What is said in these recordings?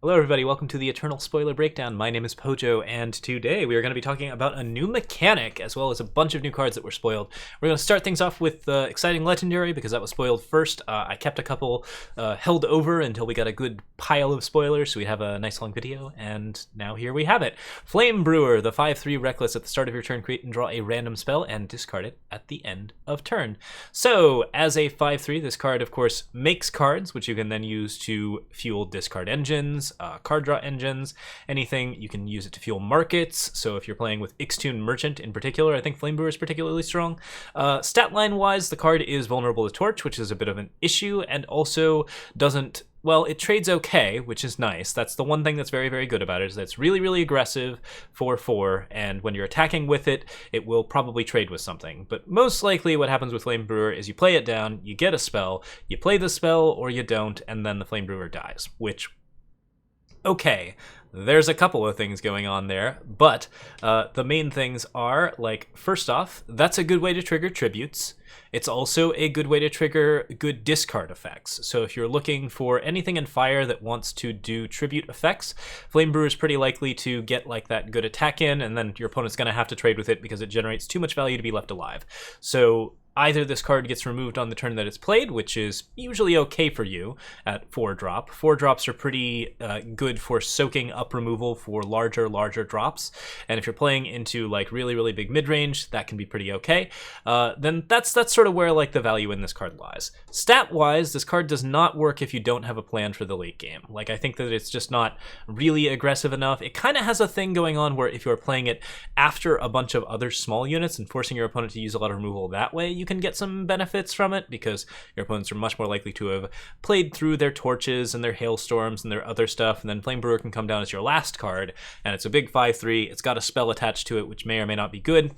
Hello everybody, welcome to the Eternal Spoiler Breakdown. My name is Pojo, and today we are going to be talking about a new mechanic, as well as a bunch of new cards that were spoiled. We're going to start things off with Exciting Legendary, because that was spoiled first. I kept a couple held over until we got a good pile of spoilers, so we have a nice long video, and now here we have it. Flame Brewer, the 5/3 Reckless. At the start of your turn, create and draw a random spell, and discard it at the end of turn. So, as a 5/3, this card, of course, makes cards, which you can then use to fuel discard engines, card draw engines, anything. You can use it to fuel markets. So if you're playing with Ixtun Merchant in particular, I think Flame Brewer is particularly strong. Stat line wise, the card is vulnerable to Torch, which is a bit of an issue, and also doesn't, well, it trades okay, which is nice. That's the one thing that's very, very good about it, is that it's really, really aggressive for 4, and when you're attacking with it, it will probably trade with something. But most likely what happens with Flame Brewer is you play it down, you get a spell, you play the spell, or you don't, and then the Flame Brewer dies, which, okay, there's a couple of things going on there, but the main things are, like, first off, that's a good way to trigger tributes. It's also a good way to trigger good discard effects. So if you're looking for anything in Fire that wants to do tribute effects, Flame Brewer is pretty likely to get like that good attack in, and then your opponent's going to have to trade with it because it generates too much value to be left alive. So either this card gets removed on the turn that it's played, which is usually okay for you at 4-drop. 4-drops are pretty good for soaking up removal for larger drops. And if you're playing into like really, really big mid-range, that can be pretty okay. Then that's sort of where like the value in this card lies. Stat-wise, this card does not work if you don't have a plan for the late game. Like, I think that it's just not really aggressive enough. It kind of has a thing going on where if you're playing it after a bunch of other small units and forcing your opponent to use a lot of removal that way, you can get some benefits from it because your opponents are much more likely to have played through their torches and their hailstorms and their other stuff, and then Flame Brewer can come down as your last card, and it's a big 5/3. It's got a spell attached to it, which may or may not be good.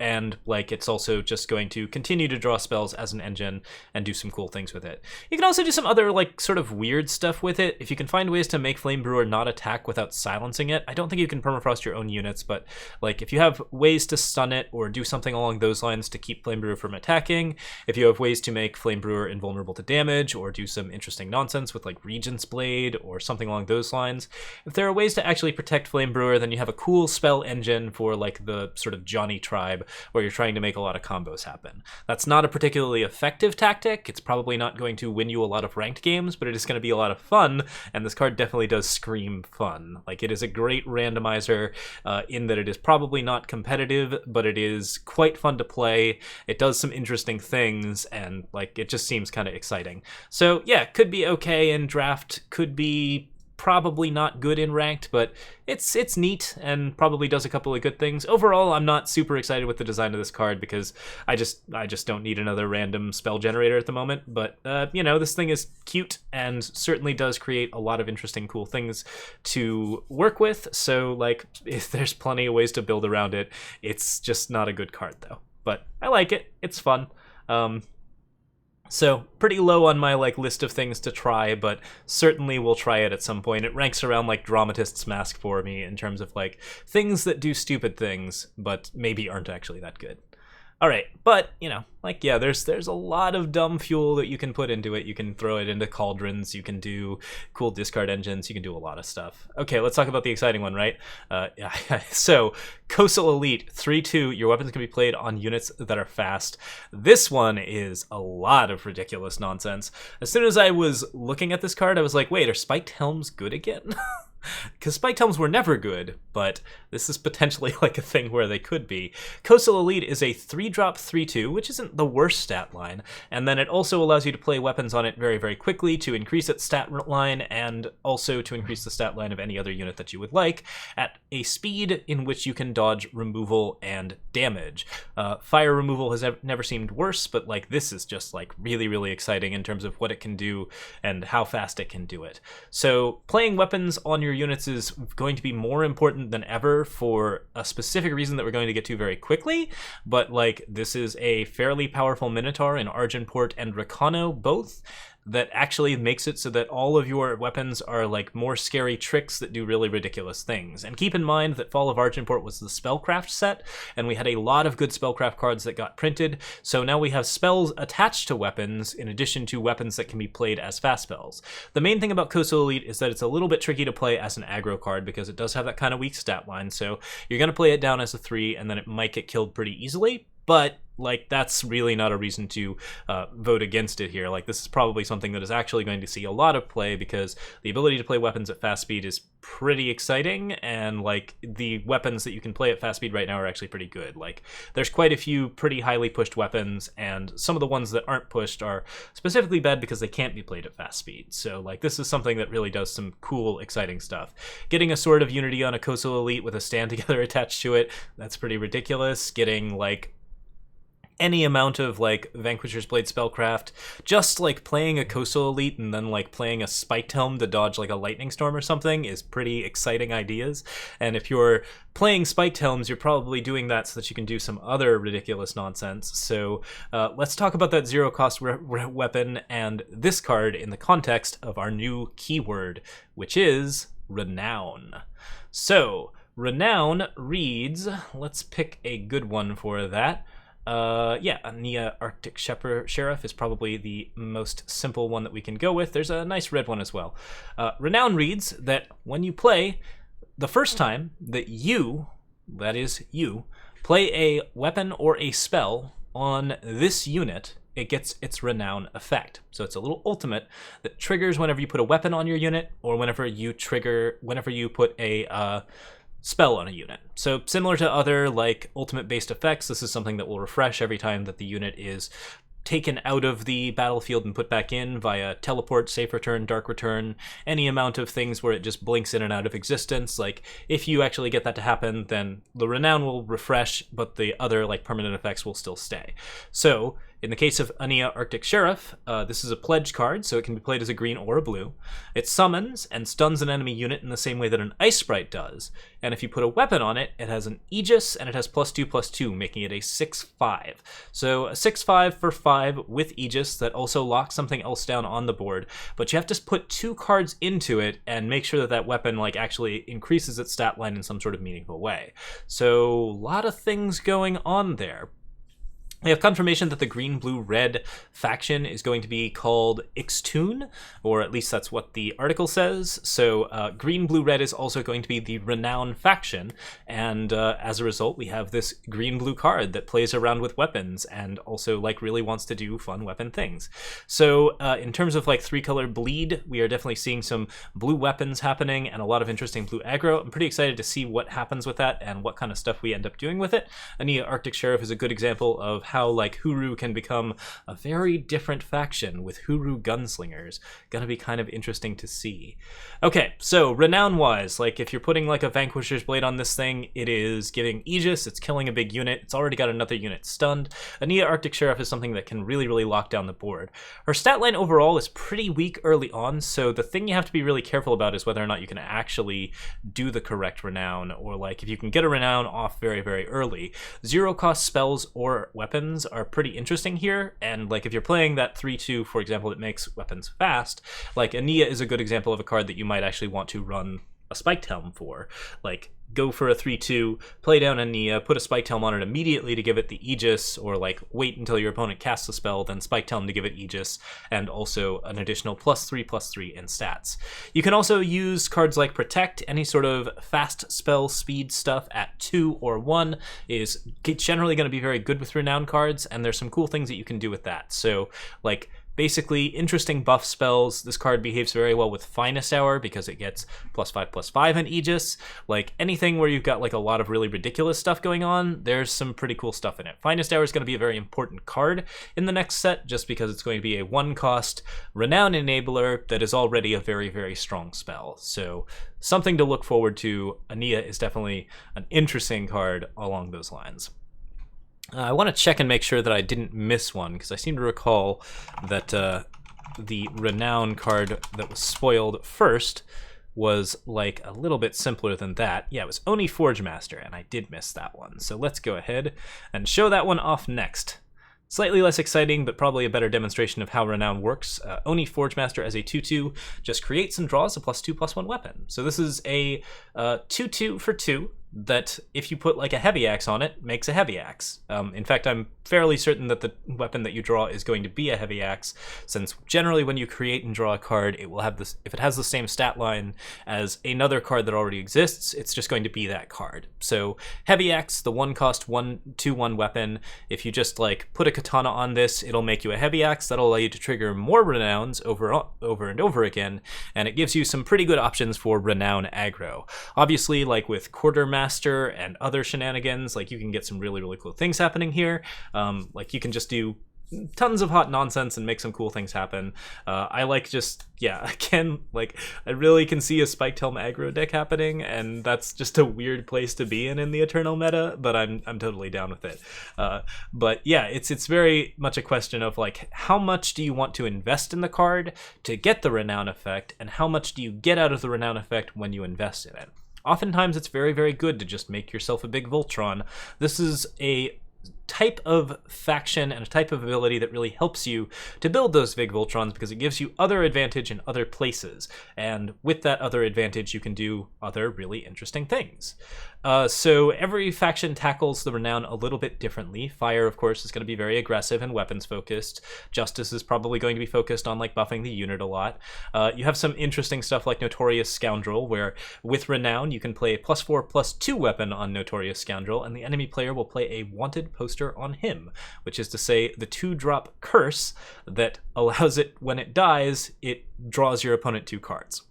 And like, it's also just going to continue to draw spells as an engine and do some cool things with it. You can also do some other like sort of weird stuff with it. If you can find ways to make Flame Brewer not attack without silencing it. I don't think you can permafrost your own units, but like if you have ways to stun it or do something along those lines to keep Flame Brewer from attacking, if you have ways to make Flame Brewer invulnerable to damage or do some interesting nonsense with like Regent's Blade or something along those lines, if there are ways to actually protect Flame Brewer, then you have a cool spell engine for like the sort of Johnny tribe where you're trying to make a lot of combos happen. That's not a particularly effective tactic. It's probably not going to win you a lot of ranked games, but it is going to be a lot of fun, and this card definitely does scream fun. Like, it is a great randomizer in that it is probably not competitive, but it is quite fun to play. It does some interesting things, and like, it just seems kind of exciting. So yeah, could be okay in draft, could be probably not good in ranked, but it's neat and probably does a couple of good things. Overall, I'm not super excited with the design of this card because I just don't need another random spell generator at the moment. But you know, this thing is cute and certainly does create a lot of interesting, cool things to work with. So like, if there's plenty of ways to build around it, it's just not a good card though. But I like it. It's fun. So pretty low on my like list of things to try, but certainly will try it at some point. It ranks around like Dramatist's Mask for me in terms of like things that do stupid things, but maybe aren't actually that good. All right, but you know, like, yeah, there's a lot of dumb fuel that you can put into it. You can throw it into cauldrons, you can do cool discard engines, you can do a lot of stuff. Okay, let's talk about the exciting one, right? So, Coastal Elite 3/2, your weapons can be played on units that are fast. This one is a lot of ridiculous nonsense. As soon as I was looking at this card, I was like, wait, are Spiked Helms good again? Because Spiked Helms were never good, but this is potentially like a thing where they could be. Coastal Elite is a 3-drop 3/2, which isn't the worst stat line, and then it also allows you to play weapons on it very, very quickly to increase its stat line and also to increase the stat line of any other unit that you would like at a speed in which you can dodge removal and damage. Fire removal has never seemed worse, but like, this is just like really, really exciting in terms of what it can do and how fast it can do it. So playing weapons on your units is going to be more important than ever for a specific reason that we're going to get to very quickly, but like, this is a fairly powerful Minotaur in Argenport and Rakano both. that actually makes it so that all of your weapons are like more scary tricks that do really ridiculous things. And keep in mind that Fall of Argenport was the spellcraft set, and we had a lot of good spellcraft cards that got printed, so now we have spells attached to weapons in addition to weapons that can be played as fast spells. The main thing about Coastal Elite is that it's a little bit tricky to play as an aggro card because it does have that kind of weak stat line, so you're going to play it down as a 3 and then it might get killed pretty easily, but like that's really not a reason to vote against it here. Like this is probably something that is actually going to see a lot of play because the ability to play weapons at fast speed is pretty exciting, and like the weapons that you can play at fast speed right now are actually pretty good. Like there's quite a few pretty highly pushed weapons, and some of the ones that aren't pushed are specifically bad because they can't be played at fast speed. So like this is something that really does some cool, exciting stuff. Getting a Sword of Unity on a Coastal Elite with a stand together attached to it, that's pretty ridiculous. Getting like any amount of like Vanquisher's Blade spellcraft, just like playing a Coastal Elite and then like playing a Spiked Helm to dodge like a Lightning Storm or something is pretty exciting ideas. And if you're playing Spiked Helms, you're probably doing that so that you can do some other ridiculous nonsense. So let's talk about that zero cost weapon and this card in the context of our new keyword, which is Renown. So Renown reads, let's pick a good one for that. Nia Arctic Sheriff is probably the most simple one that we can go with. There's a nice red one as well. Renown reads that when you play, the first time that you, that is you, play a weapon or a spell on this unit, it gets its Renown effect. So it's a little ultimate that triggers whenever you put a weapon on your unit or whenever you put a spell on a unit. So similar to other like ultimate based effects, this is something that will refresh every time that the unit is taken out of the battlefield and put back in via teleport, safe return, dark return, any amount of things where it just blinks in and out of existence. Like if you actually get that to happen, then the Renown will refresh, but the other like permanent effects will still stay. So in the case of Ania Arctic Sheriff, this is a pledge card, so it can be played as a green or a blue. It summons and stuns an enemy unit in the same way that an Ice Sprite does, and if you put a weapon on it, it has an Aegis, and it has +2/+2, making it a 6/5. So a 6/5 for 5 with Aegis that also locks something else down on the board, but you have to put 2 cards into it and make sure that that weapon like actually increases its stat line in some sort of meaningful way. So a lot of things going on there. We have confirmation that the green-blue-red faction is going to be called Ixtun, or at least that's what the article says. So green-blue-red is also going to be the Renown faction, and as a result, we have this green-blue card that plays around with weapons and also like really wants to do fun weapon things. So in terms of like 3-color bleed, we are definitely seeing some blue weapons happening and a lot of interesting blue aggro. I'm pretty excited to see what happens with that and what kind of stuff we end up doing with it. Ania Arctic Sheriff is a good example of how like Huru can become a very different faction with Huru gunslingers. Gonna be kind of interesting to see. Okay, so Renown wise, like if you're putting like a Vanquisher's Blade on this thing, it is giving Aegis, it's killing a big unit, it's already got another unit stunned. Ania Arctic Sheriff is something that can really lock down the board. Her stat line overall is pretty weak early on, so the thing you have to be really careful about is whether or not you can actually do the correct Renown, or like if you can get a Renown off very early. Zero cost spells or weapons are pretty interesting here, and like if you're playing that 3/2, for example, that makes weapons fast, like Ania is a good example of a card that you might actually want to run a Spiked Helm for. Like go for a 3/2, play down Ania, put a Spiked Helm on it immediately to give it the Aegis, or like wait until your opponent casts a spell, then Spiked Helm to give it Aegis, and also an additional +3/+3 in stats. You can also use cards like Protect. Any sort of fast spell speed stuff at 2 or 1 is generally going to be very good with Renown cards, and there's some cool things that you can do with that. So like basically interesting buff spells. This card behaves very well with Finest Hour because it gets +5/+5 in Aegis. Like anything where you've got like a lot of really ridiculous stuff going on, there's some pretty cool stuff in it. Finest Hour is going to be a very important card in the next set just because it's going to be a 1-cost Renown enabler that is already a very strong spell. So something to look forward to. Ania is definitely an interesting card along those lines. I want to check and make sure that I didn't miss one, because I seem to recall that the Renown card that was spoiled first was like a little bit simpler than that. Yeah, it was Oni Forge Master, and I did miss that one. So let's go ahead and show that one off next. Slightly less exciting, but probably a better demonstration of how Renown works. Oni Forgemaster as a 2/2 just creates and draws a +2/+1 weapon. So this is a 2/2 for 2 that if you put like a heavy axe on it, makes a heavy axe. In fact, I'm fairly certain that the weapon that you draw is going to be a heavy axe, since generally when you create and draw a card, it will have this, if it has the same stat line as another card that already exists, it's just going to be that card. So heavy axe, the 1-cost 1/2/1 weapon, if you just like put a katana on this, it'll make you a heavy axe. That'll allow you to trigger more Renowns over and over again, and it gives you some pretty good options for Renown aggro. Obviously, like with Quartermaster and other shenanigans, like you can get some really, really cool things happening here. Like you can just do tons of hot nonsense and make some cool things happen. I like just, yeah, again, like I really can see a Spiked Helm aggro deck happening, and that's just a weird place to be in the Eternal meta, but I'm totally down with it. But yeah, it's very much a question of like, how much do you want to invest in the card to get the Renown effect, and how much do you get out of the Renown effect when you invest in it? Oftentimes it's very, very good to just make yourself a big Voltron. This is a type of faction and a type of ability that really helps you to build those big Voltrons, because it gives you other advantage in other places, and with that other advantage you can do other really interesting things. So every faction tackles the Renown a little bit differently. Fire, of course, is going to be very aggressive and weapons focused. Justice is probably going to be focused on like buffing the unit a lot. You have some interesting stuff like Notorious Scoundrel, where with Renown you can play a +4/+2 weapon on Notorious Scoundrel, and the enemy player will play a wanted poster on him, which is to say the 2-drop curse that allows it, when it dies, it draws your opponent 2 cards.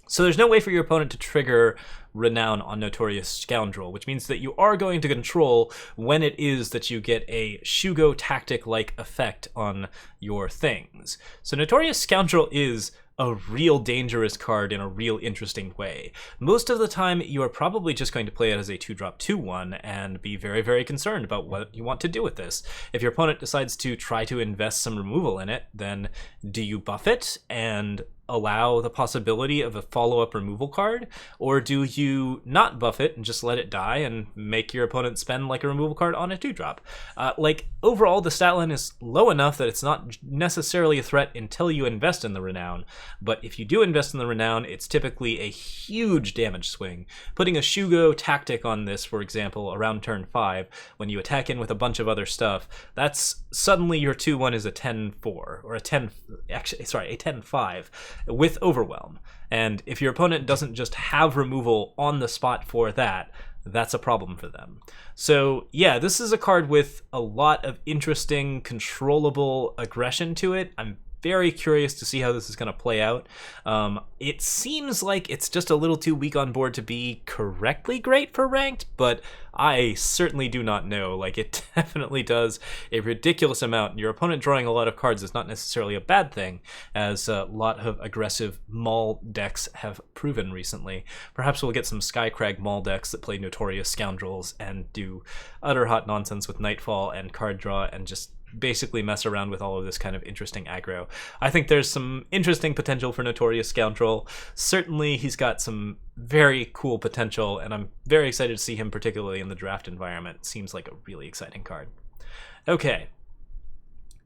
So there's no way for your opponent to trigger Renown on Notorious Scoundrel, which means that you are going to control when it is that you get a Shugo tactic-like effect on your things. So Notorious Scoundrel is a real dangerous card in a real interesting way. Most of the time, you are probably just going to play it as a 2-drop 2/1 and be very, very concerned about what you want to do with this. If your opponent decides to try to invest some removal in it, then do you buff it and allow the possibility of a follow-up removal card, or do you not buff it and just let it die and make your opponent spend like a removal card on a 2-drop? Like overall, the stat line is low enough that it's not necessarily a threat until you invest in the Renown, but if you do invest in the Renown, it's typically a huge damage swing. Putting a Shugo tactic on this, for example, around turn 5, when you attack in with a bunch of other stuff, that's suddenly your 2/1 is a 10-4, or a 10-5 with Overwhelm. And if your opponent doesn't just have removal on the spot for that, that's a problem for them. So yeah, this is a card with a lot of interesting, controllable aggression to it. I'm very curious to see how this is going to play out. It seems like it's just a little too weak on board to be correctly great for ranked, but I certainly do not know. Like, it definitely does a ridiculous amount. Your opponent drawing a lot of cards is not necessarily a bad thing, as a lot of aggressive Maul decks have proven recently. Perhaps we'll get some Skycrag Maul decks that play Notorious Scoundrels and do utter hot nonsense with Nightfall and card draw and just basically mess around with all of this kind of interesting aggro. I think there's some interesting potential for Notorious Scoundrel. Certainly he's got some very cool potential, and I'm very excited to see him, particularly in the draft environment. Seems like a really exciting card. Okay,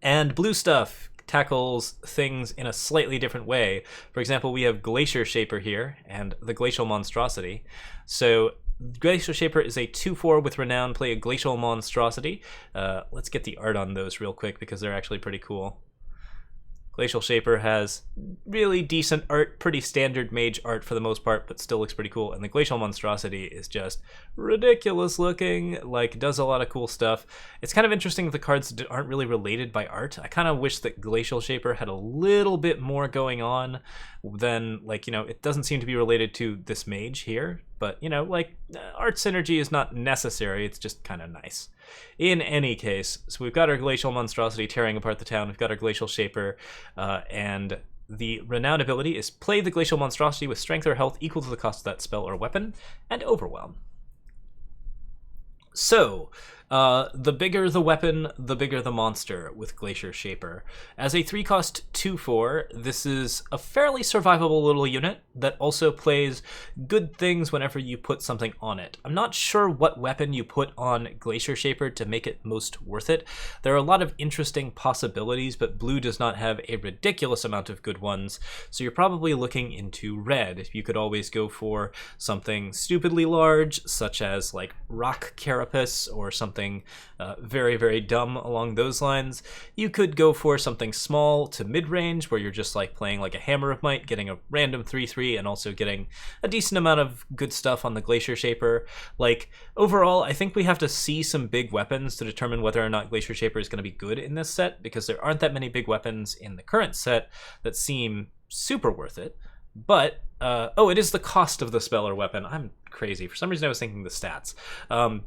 and blue stuff tackles things in a slightly different way. For example, we have Glacial Shaper here and the Glacial Monstrosity. So Glacial Shaper is a 2/4 with Renown. Play a Glacial Monstrosity. Let's get the art on those real quick because they're actually pretty cool. Glacial Shaper has really decent art, pretty standard mage art for the most part, but still looks pretty cool. And the Glacial Monstrosity is just ridiculous looking, like does a lot of cool stuff. It's kind of interesting that the cards aren't really related by art. I kind of wish that Glacial Shaper had a little bit more going on than, like, you know, it doesn't seem to be related to this mage here, but, you know, like, art synergy is not necessary, it's just kind of nice. In any case, so we've got our Glacial Monstrosity tearing apart the town, we've got our Glacial Shaper, and the Renown ability is play the Glacial Monstrosity with strength or health equal to the cost of that spell or weapon, and Overwhelm. So, The bigger the weapon, the bigger the monster with Glacial Shaper. As a 3-cost 2/4, this is a fairly survivable little unit that also plays good things whenever you put something on it. I'm not sure what weapon you put on Glacial Shaper to make it most worth it. There are a lot of interesting possibilities, but blue does not have a ridiculous amount of good ones, so you're probably looking into red. You could always go for something stupidly large, such as like Rock Carapace or something very, very dumb along those lines. You could go for something small to mid-range where you're just like playing like a Hammer of Might, getting a random 3/3 and also getting a decent amount of good stuff on the Glacial Shaper. Like, overall, I think we have to see some big weapons to determine whether or not Glacial Shaper is going to be good in this set, because there aren't that many big weapons in the current set that seem super worth it. But, oh, it is the cost of the spell or weapon. I'm crazy. For some reason I was thinking the stats.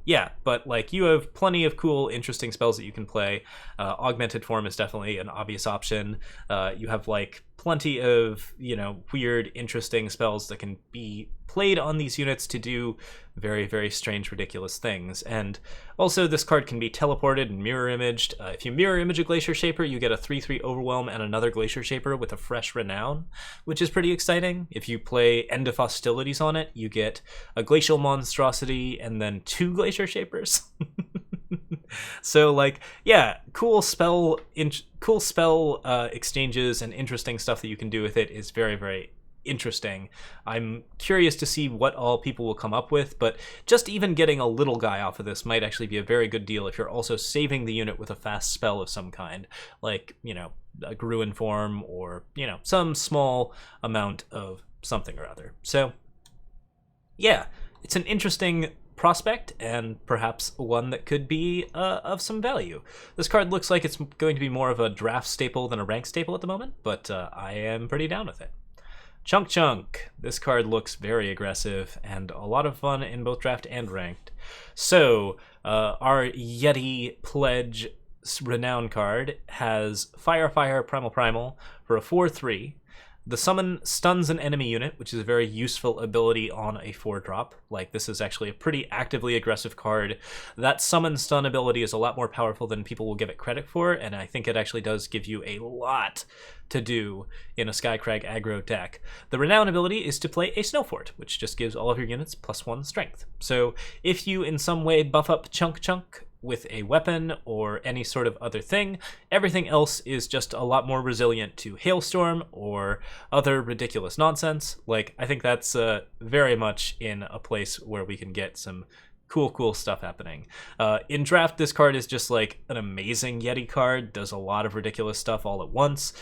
Yeah, but like you have plenty of cool, interesting spells that you can play. Augmented Form is definitely an obvious option. You have like plenty of, you know, weird, interesting spells that can be played on these units to do very, very strange, ridiculous things. And also this card can be teleported and mirror imaged. If you mirror image a Glacial Shaper, you get a 3/3 Overwhelm and another Glacial Shaper with a fresh Renown, which is pretty exciting. If you play End of Hostilities on it, you get a Glacial Monstrosity and then 2 Glacial Shapers. So like, yeah, cool spell exchanges and interesting stuff that you can do with it is very, very interesting. I'm curious to see what all people will come up with, but just even getting a little guy off of this might actually be a very good deal if you're also saving the unit with a fast spell of some kind, like, you know, a Gruin Form or, you know, some small amount of something or other. So yeah, it's an interesting prospect and perhaps one that could be of some value. This card looks like it's going to be more of a draft staple than a rank staple at the moment, but I am pretty down with it. Chunk Chunk. This card looks very aggressive and a lot of fun in both draft and ranked. So our Yeti Pledge Renown card has Fire Fire Primal Primal for a 4/3. The summon stuns an enemy unit, which is a very useful ability on a 4-drop. Like, this is actually a pretty actively aggressive card. That summon stun ability is a lot more powerful than people will give it credit for, and I think it actually does give you a lot to do in a Skycrag aggro deck. The Renown ability is to play a Snow Fort, which just gives all of your units +1 strength. So if you in some way buff up Chunk Chunk with a weapon or any sort of other thing, everything else is just a lot more resilient to Hailstorm or other ridiculous nonsense. Like, I think that's very much in a place where we can get some cool stuff happening. In draft, this card is just like an amazing Yeti card, does a lot of ridiculous stuff all at once,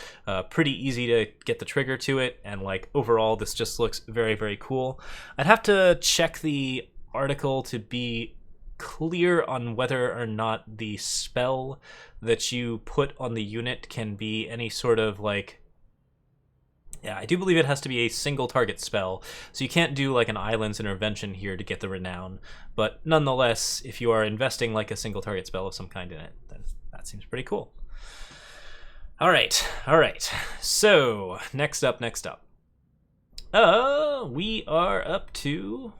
pretty easy to get the trigger to it, and like overall this just looks very, very cool. I'd have to check the article to be clear on whether or not the spell that you put on the unit can be any sort of like, yeah, I do believe it has to be a single target spell, so you can't do like an Islands Intervention here to get the Renown, but nonetheless, if you are investing like a single target spell of some kind in it, then that seems pretty cool. All right, so next up, we are up to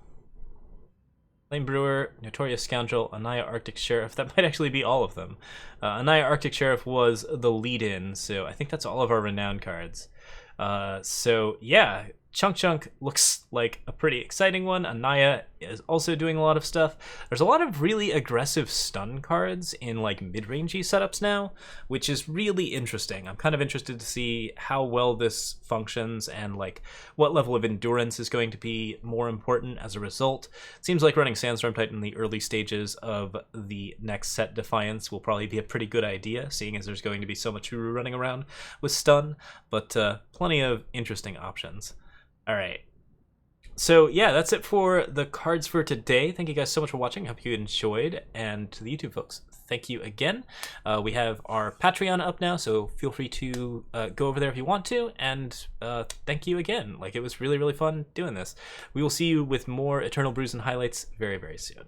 Brewer, Notorious Scoundrel, Anaya Arctic Sheriff. That might actually be all of them. Anaya Arctic Sheriff was the lead-in, so I think that's all of our Renown cards. So yeah, Chunk Chunk looks like a pretty exciting one. Anaya is also doing a lot of stuff. There's a lot of really aggressive stun cards in like mid-rangey setups now, which is really interesting. I'm kind of interested to see how well this functions and like what level of endurance is going to be more important as a result. It seems like running Sandstorm Titan in the early stages of the next set Defiance will probably be a pretty good idea, seeing as there's going to be so much Uru running around with stun, but plenty of interesting options. All right. So yeah, that's it for the cards for today. Thank you guys so much for watching. I hope you enjoyed. And to the YouTube folks, thank you again. We have our Patreon up now, so feel free to go over there if you want to. And thank you again. Like, it was really, really fun doing this. We will see you with more Eternal Brews and highlights very, very soon.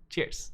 Cheers.